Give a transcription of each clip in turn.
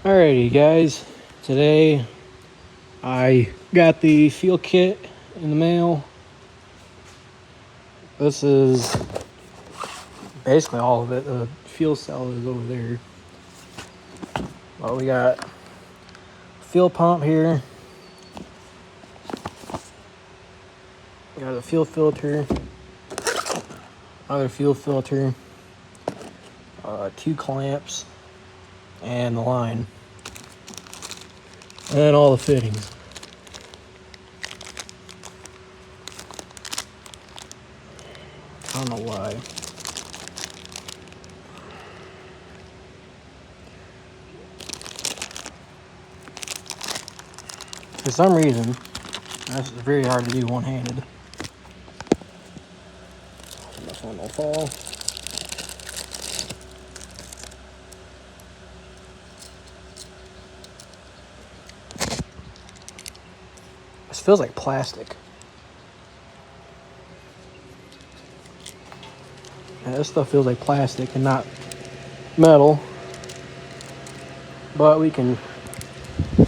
Alrighty guys, today I got the fuel kit in the mail. This is basically all of it. The fuel cell is over there. Well, we got fuel pump here. We got a fuel filter, another fuel filter, 2 clamps, and the line. And then all the fittings. I don't know why. For some reason, this is very hard to do one-handed. This one will fall. This feels like plastic. Yeah, this stuff feels like plastic and not metal. But we can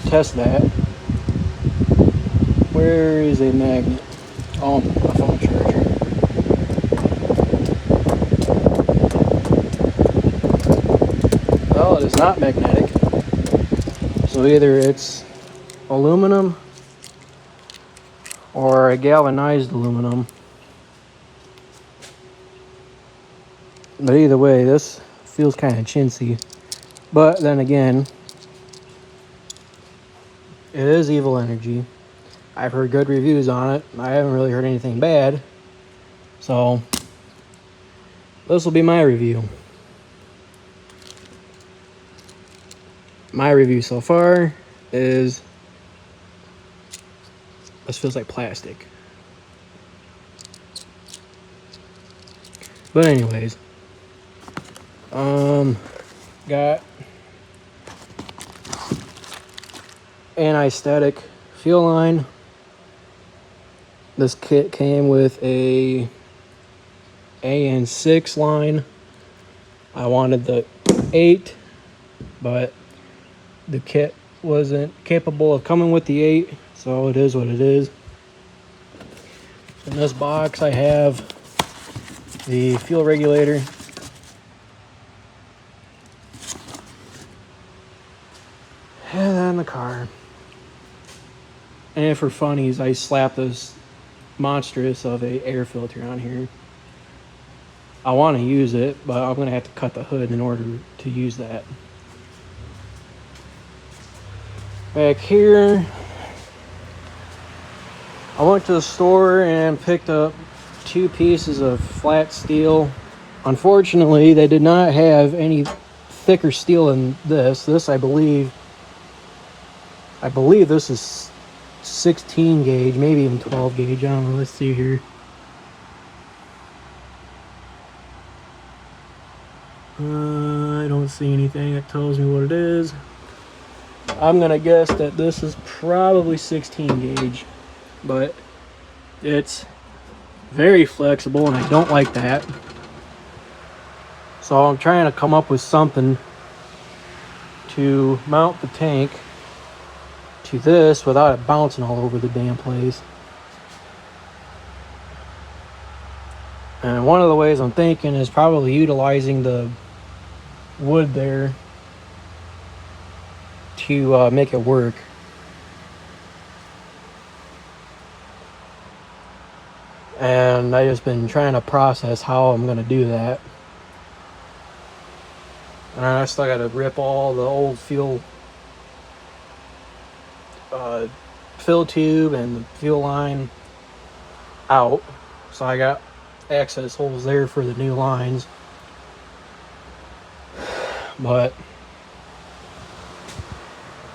test that. Where is a magnet? Oh, my phone charger. Well, it is not magnetic. So either it's aluminum or a galvanized aluminum. But either way, this feels kind of chintzy. But then again, it is Evil Energy. I've heard good reviews on it. I haven't really heard anything bad. So, this will be my review. My review so far is this feels like plastic. But anyways, got anti-static fuel line. This kit came with a AN6 line. I wanted the 8, but the kit wasn't capable of coming with the 8, so it is what it is. In this box I have the fuel regulator, and then the car. And for funnies, I slapped this monstrous of a air filter on here. I want to use it, but I'm gonna have to cut the hood in order to use that. Back here, I went to the store and picked up 2 pieces of flat steel. Unfortunately, they did not have any thicker steel than this. This, I believe this is 16 gauge, maybe even 12 gauge. I don't know. Let's see here. I don't see anything that tells me what it is. I'm gonna guess that this is probably 16 gauge, but it's very flexible and I don't like that. So I'm trying to come up with something to mount the tank to this without it bouncing all over the damn place. And one of the ways I'm thinking is probably utilizing the wood there to make it work. And I just been trying to process how I'm gonna do that. And I still gotta rip all the old fuel fill tube and the fuel line out, so I got access holes there for the new lines. But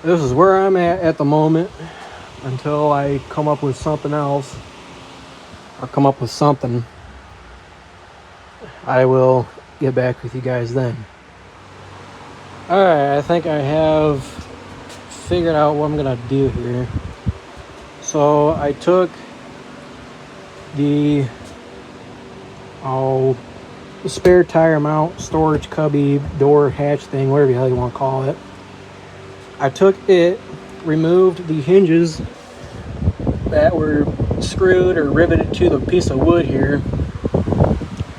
this is where I'm at the moment until I come up with something else, or come up with something. I will get back with you guys then. Alright, I think I have figured out what I'm gonna do here. So I took the spare tire mount, storage cubby, door hatch thing, whatever the hell you want to call it, I took it, removed the hinges that were screwed or riveted to the piece of wood here,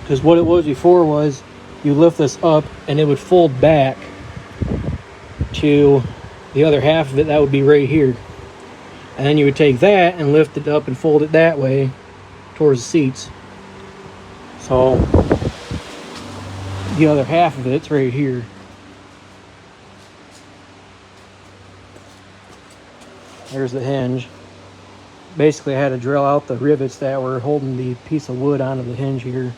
because what it was before was you lift this up and it would fold back to the other half of it that would be right here, and then you would take that and lift it up and fold it that way towards the seats. So the other half of it's right here. There's the hinge. Basically I had to drill out the rivets that were holding the piece of wood onto the hinge here.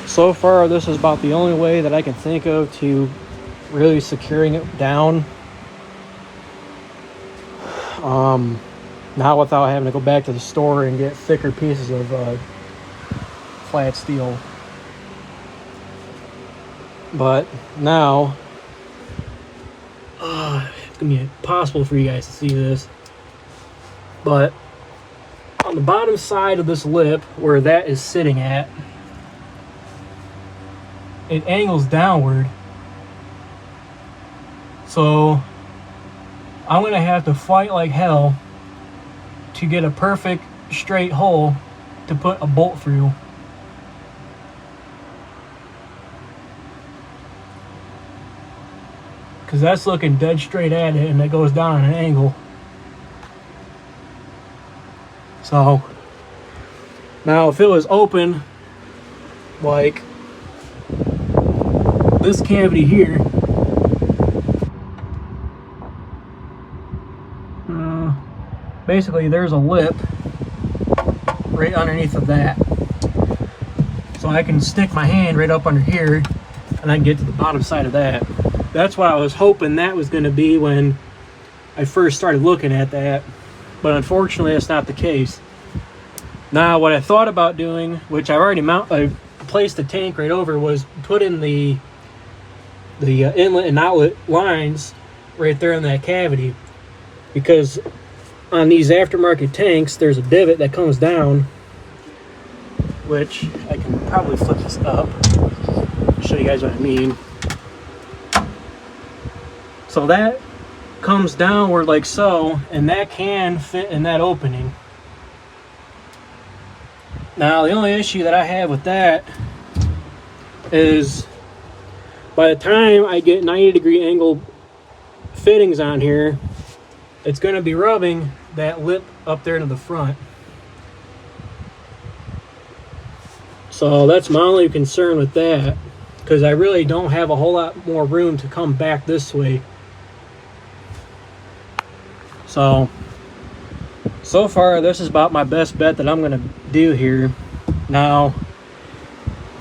So far this is about the only way that I can think of to really securing it down. Not without having to go back to the store and get thicker pieces of flat steel. But now it's gonna be impossible for you guys to see this, but on the bottom side of this lip where that is sitting at, it angles downward, so I'm gonna have to fight like hell to get a perfect straight hole to put a bolt through. Because that's looking dead straight at it and it goes down at an angle. So now if it was open like this cavity here, basically there's a lip right underneath of that, so I can stick my hand right up under here and I can get to the bottom side of that. That's what I was hoping that was going to be when I first started looking at that, but unfortunately that's not the case. Now what I thought about doing, which I've already I placed the tank right over, was put in the inlet and outlet lines right there in that cavity, because on these aftermarket tanks there's a divot that comes down, which I can probably flip this up to show you guys what I mean. So that comes downward like so, and that can fit in that opening. Now the only issue that I have with that is by the time I get 90-degree angle fittings on here, it's going to be rubbing that lip up there to the front. So that's my only concern with that, because I really don't have a whole lot more room to come back this way. So far this is about my best bet that I'm going to do here. Now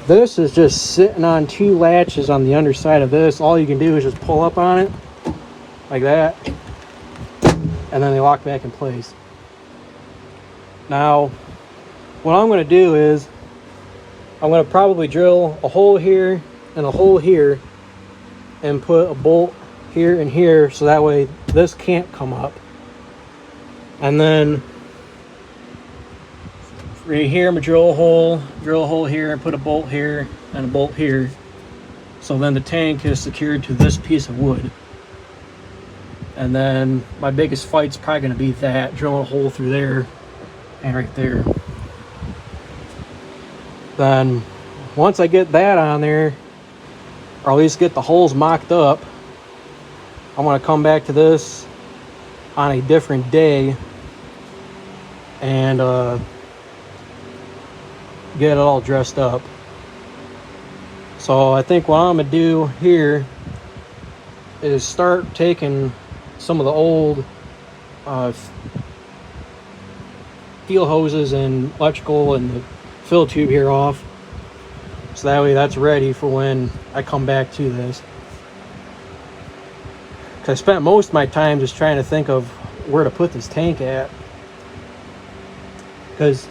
this is just sitting on two latches on the underside of this. All you can do is just pull up on it like that, and then they lock back in place. Now what I'm going to do is I'm going to probably drill a hole here and a hole here and put a bolt here and here, so that way this can't come up. And then right here I'm going to drill a hole here and put a bolt here and a bolt here, so then the tank is secured to this piece of wood. And then my biggest fight's probably going to be that, drill a hole through there and right there. Then once I get that on there, or at least get the holes mocked up, I'm going to come back to this on a different day and get it all dressed up. So I think what I'm going to do here is start taking some of the old fuel hoses and electrical and the fill tube here off, so that way that's ready for when I come back to this. Because I spent most of my time just trying to think of where to put this tank at, because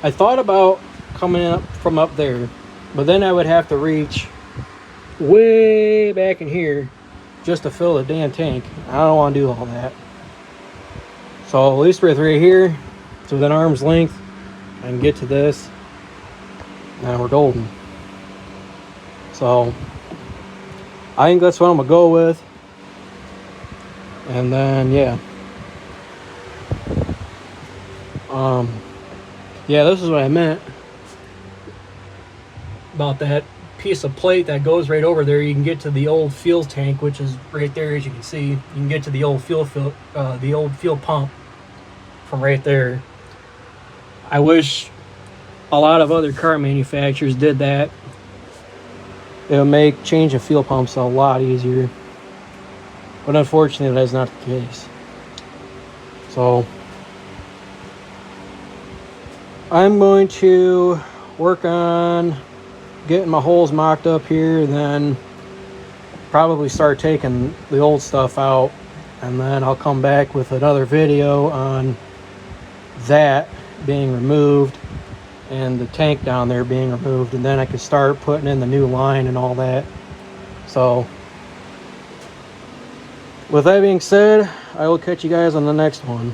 I thought about coming up from up there, but then I would have to reach way back in here just to fill the damn tank. I don't want to do all that. So at least right here, so within arm's length, I can get to this and we're golden. So I think that's what I'm gonna go with. And then yeah, this is what I meant about that piece of plate that goes right over there. You can get to the old fuel tank, which is right there, as you can see. You can get to the old fuel pump from right there. I wish a lot of other car manufacturers did that. It would make changing fuel pumps a lot easier, but unfortunately that's not the case. So I'm going to work on getting my holes mocked up here, and then probably start taking the old stuff out, and then I'll come back with another video on that being removed and the tank down there being removed, and then I can start putting in the new line and all that. So with that being said, I will catch you guys on the next one.